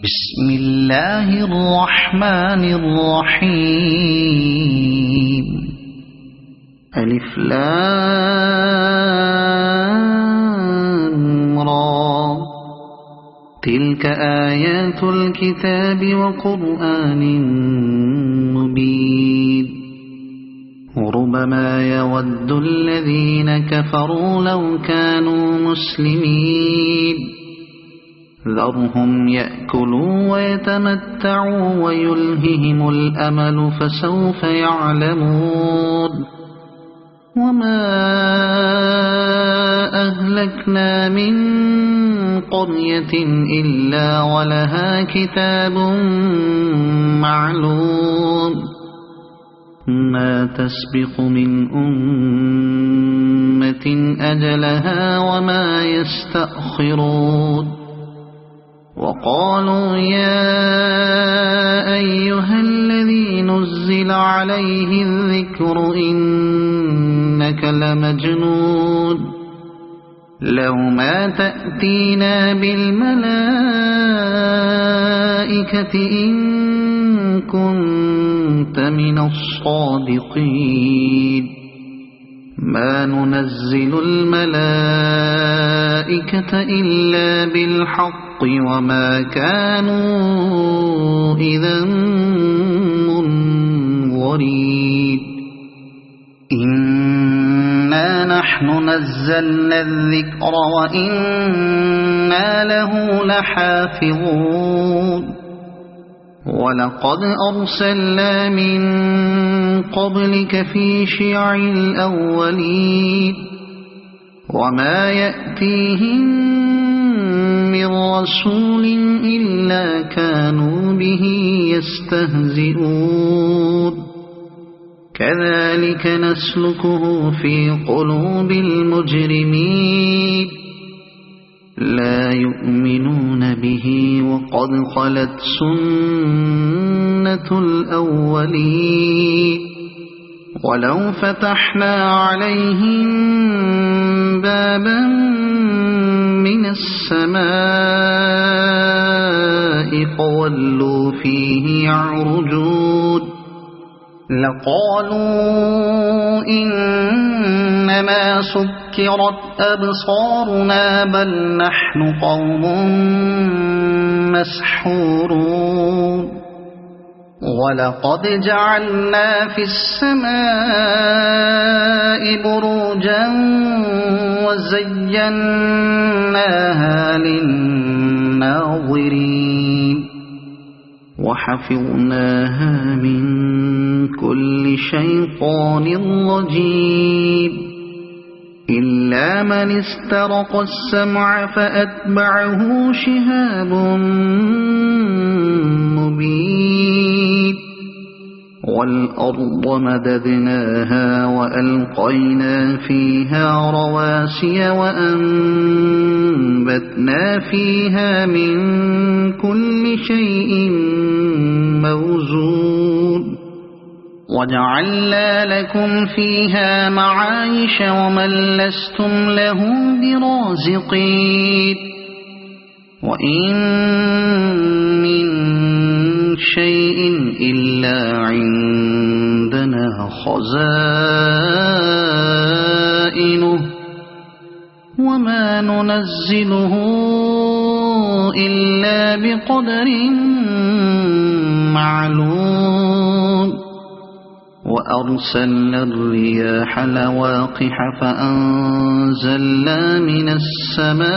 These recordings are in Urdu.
بسم الله الرحمن الرحيم. ألف لام را. تلك آيات الكتاب وقرآن مبين. ربما يود الذين كفروا لو كانوا مسلمين. ذرهم يأكلوا ويتمتعوا ويلههم الأمل فسوف يعلمون. وما أهلكنا من قرية إلا ولها كتاب معلوم. ما تسبق من أمة أجلها وما يستأخرون. وقالوا يا أيها الذي نزل عليه الذكر إنك لمجنون. لو ما تأتينا بالملائكة إن كنت من الصادقين. ما ننزل الملائكة إلا بالحق وما كانوا إذا منظرين. إنا نحن نزلنا الذكر وإنا له لحافظون. ولقد أرسلنا من قبلك في شيع الأولين. وما يأتيهم من رسول إلا كانوا به يستهزئون. كذلك نسلكه في قلوب المجرمين. لا يؤمنون به وقد خلت سنة الأولين. ولو فتحنا عليهم بابا من السماء فولوا فيه يعرجون. لقالوا إنما سكرت أبصارنا بل نحن قوم مسحورون. ولقد جعلنا في السماء بروجا وزيناها للناظرين. وحفظناها من كل شيطان رجيم. إلا من استرق السمع فأتبعه شهاب مبين. والأرض مددناها وألقينا فيها رواسي وأنبتنا فيها من كل شيء موزون. وجعلنا لكم فيها معايش ومن لستم له برازقين. وإن من شيء إلا عندنا خزائنه وما ننزله إلا بقدر معلوم. وأرسلنا الرياح لواقح فأنزلنا من السماء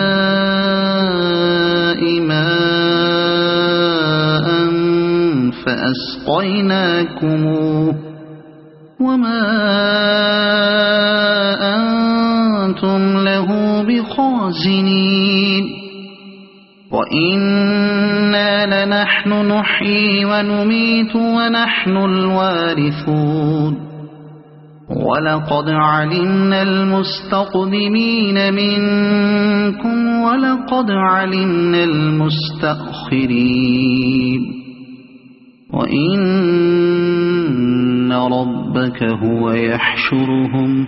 ماء فأسقيناكموه وما أنتم له بخازنين. وإنا لنحن نحيي ونميت ونحن الوارثون. ولقد علمنا المستقدمين منكم ولقد علمنا المستأخرين. وإن ربك هو يحشرهم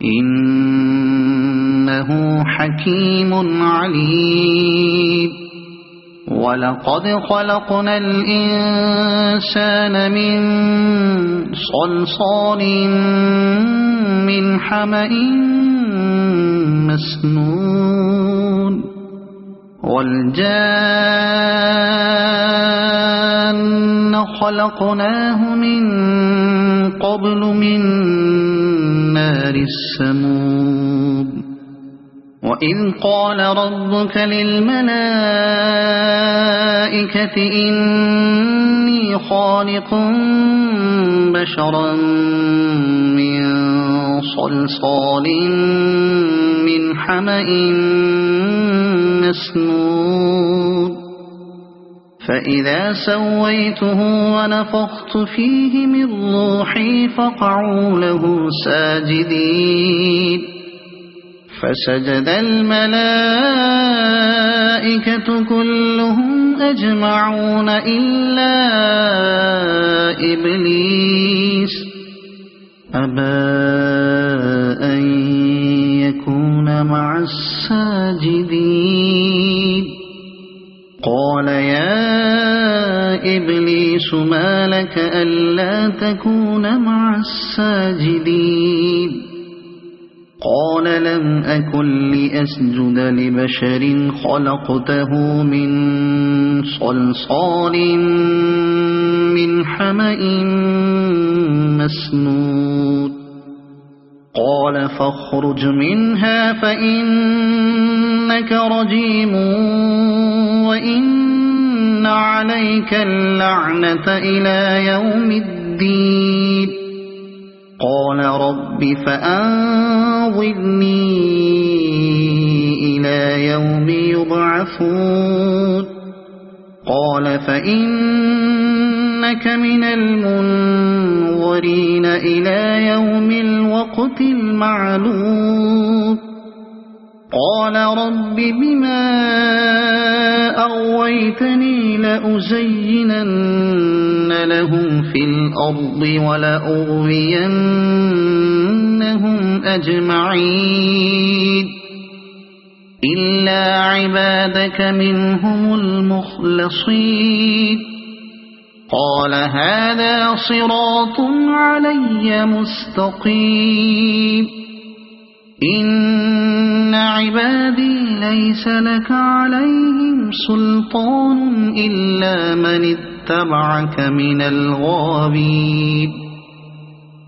إنه حكيم عليم ولقد خلقنا الإنسان من صلصال من حمأ مسنون والجان خلقناه من قبل من نار السموم وإذ قال ربك للملائكة إني خالق بشرا من صلصال من حمأ مسنون فإذا سويته ونفخت فيه من روحي فقعوا له ساجدين فسجد الملائكة كلهم أجمعون إلا إبليس أبى أن يكون مع الساجدين قال يا إبليس ما لك ألا تكون مع الساجدين قال لم أكن لأسجد لبشر خلقته من صلصال من حمأ مسنون قال فاخرج منها فإنك رجيم وإن عليك اللعنة إلى يوم الدين قال رب فأنظرني إلى يوم يبعثون قال فإنك من المنظرين إلى يوم الوقت المعلوم قال رب بما أغويتني لأزينن لهم في الأرض ولأغوينهم أجمعين إلا عبادك منهم المخلصين قال هذا صراط علي مستقيم إن عبادي ليس لك عليهم سلطان إلا من اتبعك من الغاوين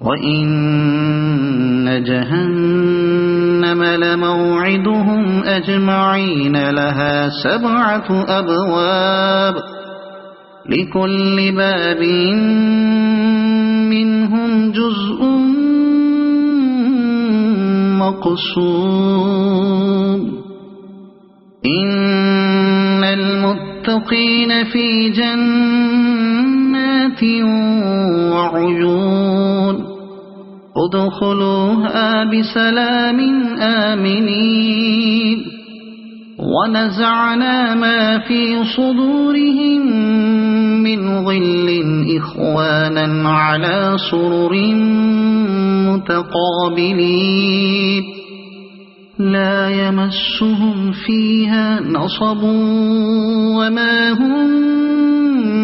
وإن جهنم لموعدهم أجمعين لها 7 أبواب لكل باب منهم جزء مقسوم إن المتقين في جنات وعيون ادخلوها بسلام آمنين ونزعنا ما في صدورهم من غل إخوانا على سرر متقابلين لا يمسهم فيها نصب وما هم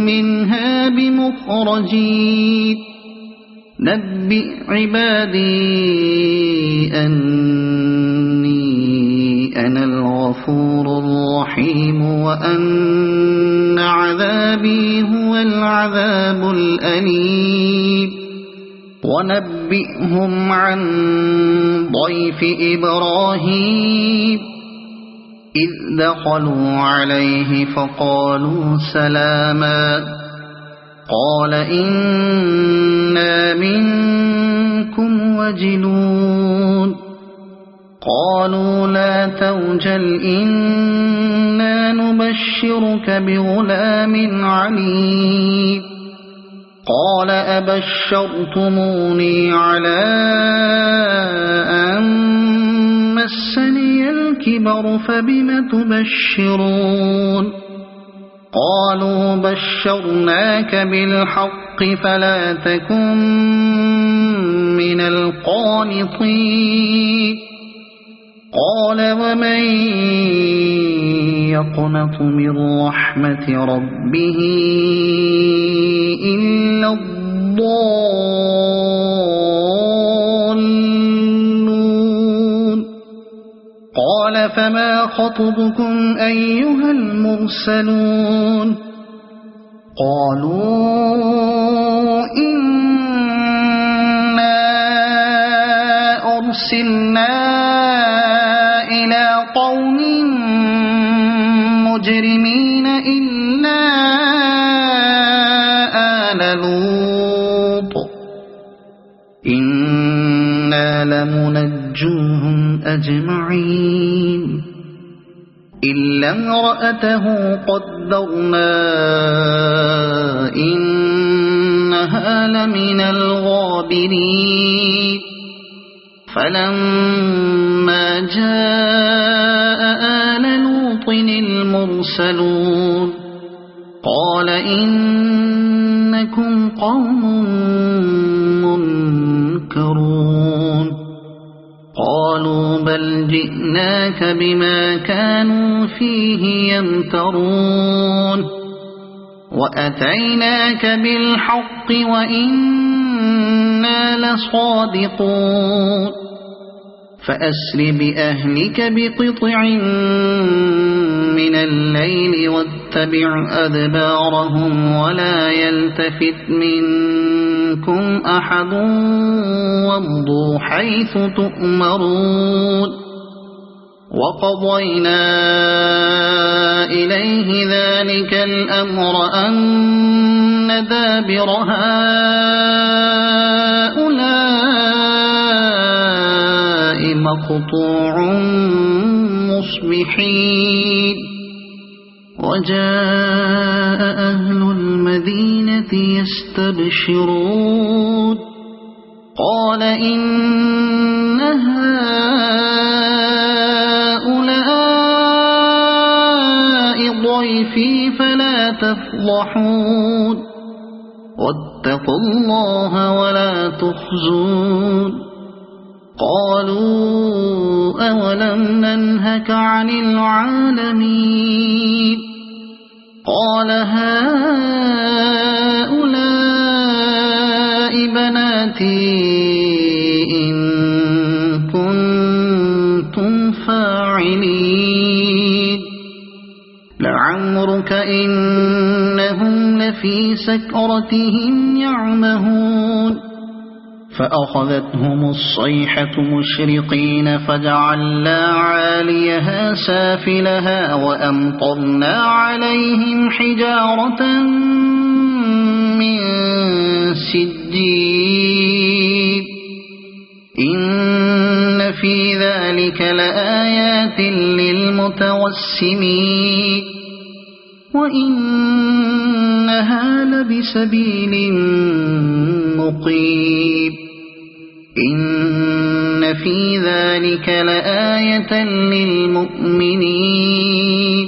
منها بمخرجين نبئ عبادي أني أنا الغفور الرحيم وأن عذابي هو العذاب الأليم ونبئهم عن ضيف إبراهيم إذ دخلوا عليه فقالوا سلاما قال إنا منكم وجلون قالوا لا توجل إنا نبشرك بغلام عليم قال أبشرتموني على أن مسني الكبر فبم تبشرون قالوا بشرناك بالحق فلا تكن من القانطين قال ومن يقنط من رحمة ربه إلا الضالون قال فما خطبكم أيها المرسلون قالوا إنا أرسلنا إلى قوم مجرمين إلا آل لوط إنا لمنجوهم أجمعين إلا امرأته قدرنا إنها لمن الغابرين فلما جاء آل لوط المرسلون قال إنكم قوم منكرون قالوا بل جئناك بما كانوا فيه يمترون وأتيناك بالحق وإنا لصادقون فأسر بأهلك بقطع من الليل واتبع أدبارهم ولا يلتفت منكم أحد وامضوا حيث تؤمرون وقضينا إليه ذلك الأمر أن دابر هؤلاء مقطوع مصبحين وجاء أهل المدينة يستبشرون قال إن هؤلاء ضيفي فلا تفضحون واتقوا الله ولا تخزون قالوا أولم ننهك عن العالمين قال هؤلاء بناتي إن كنتم فاعلين لعمرك إنهم لفي سكرتهم يعمهون فأخذتهم الصيحة مشرقين فجعلنا عاليها سافلها وأمطرنا عليهم حجارة من سجيل إن في ذلك لآيات للمتوسمين وإنها لبسبيل مقيم إن في ذلك لآية للمؤمنين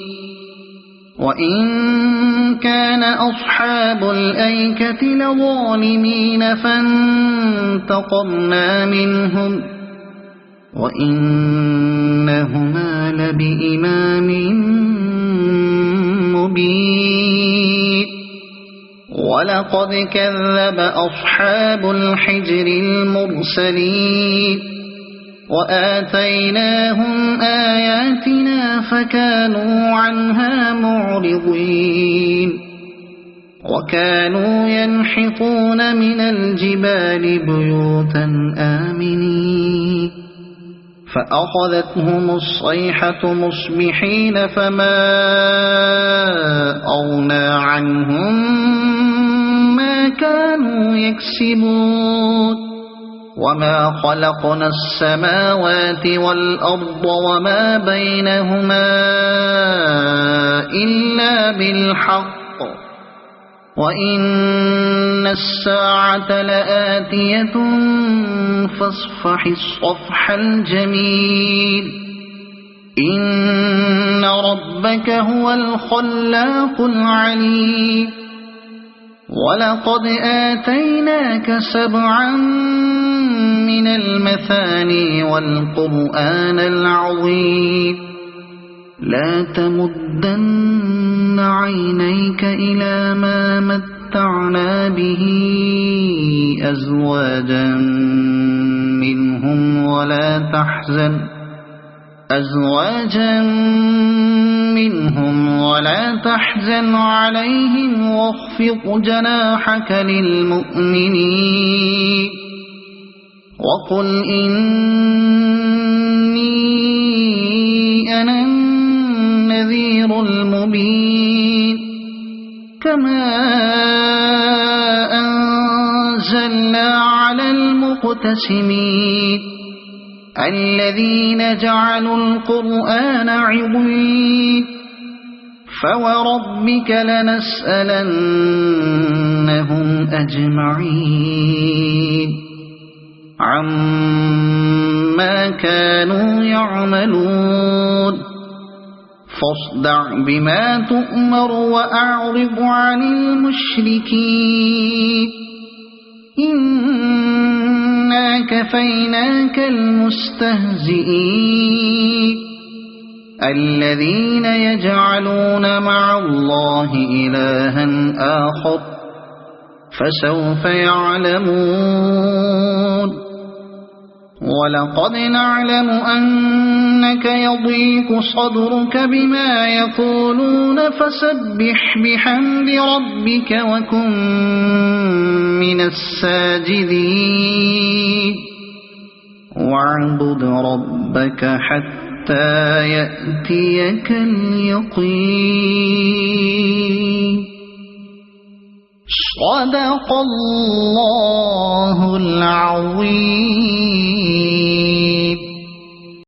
وإن كان أصحاب الأيكة لظالمين فانتقمنا منهم وإنهما لبإمام مبين ولقد كذب أصحاب الحجر المرسلين وآتيناهم آياتنا فكانوا عنها معرضين وكانوا ينحطون من الجبال بيوتا آمنين فأخذتهم الصيحة مصبحين فما أغنى عنهم ما كانوا يكسبون وما خلقنا السماوات والأرض وما بينهما إلا بالحق وإن الساعة لآتية فاصفح الصفح الجميل إن ربك هو الخلاق العليم ولقد آتيناك 7 من المثاني والقرآن العظيم لا تمدن عينيك إلى ما متعنا به أزواجا منهم ولا تحزن عليهم واخفض جناحك للمؤمنين وقل إني أنا النذير المبين كما أنزلنا على المقتسمين الذين جعلوا القرآن عضين فوربك لنسألنهم أجمعين عما كانوا يعملون فاصدع بما تؤمر وأعرض عن المشركين إنا كفيناك المستهزئين الذين يجعلون مع الله إلها آخر فسوف يعلمون ولقد نعلم أنك يضيق صدرك بما يقولون فسبح بحمد ربك وكن من الساجدين واعبد ربك حتى يأتيك اليقين صدق الله العظيم.